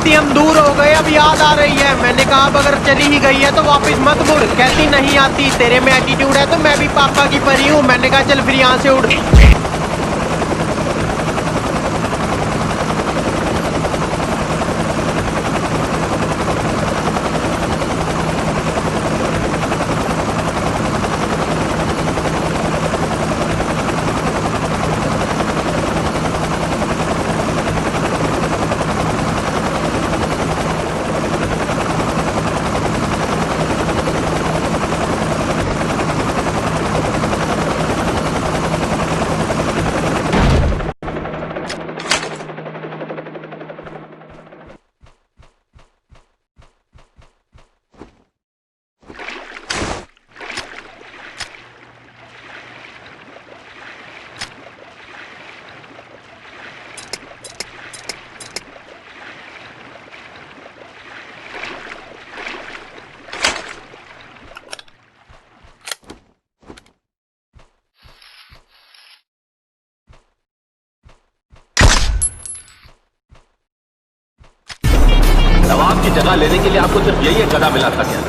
कहती हम दूर हो गए, अब याद आ रही है। मैंने कहा अब अगर चली ही गई है तो वापस मत मुड़। कहती नहीं आती, तेरे में एटीट्यूड है तो मैं भी पापा की परी हूँ। मैंने कहा चल फिर यहाँ से उड़। नवाब की जगह लेने के लिए आपको सिर्फ यही एक गधा मिला था क्या?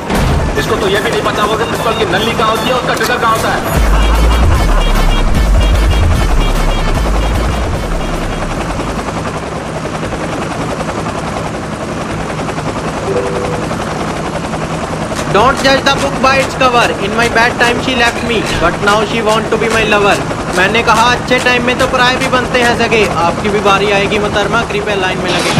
इसको तो यह भी नहीं पता होगा कि पिस्तौल की नल्ली कहाँ होती है, उसका ट्रिगर कहाँ होता है। Don't judge the book by its cover. In my bad time she left me, but now she want to be my lover. मैंने कहा अच्छे टाइम में तो पराए भी बनते हैं सगे। आपकी भी बारी आएगी मोहतरमा, कृपया लाइन में लगे।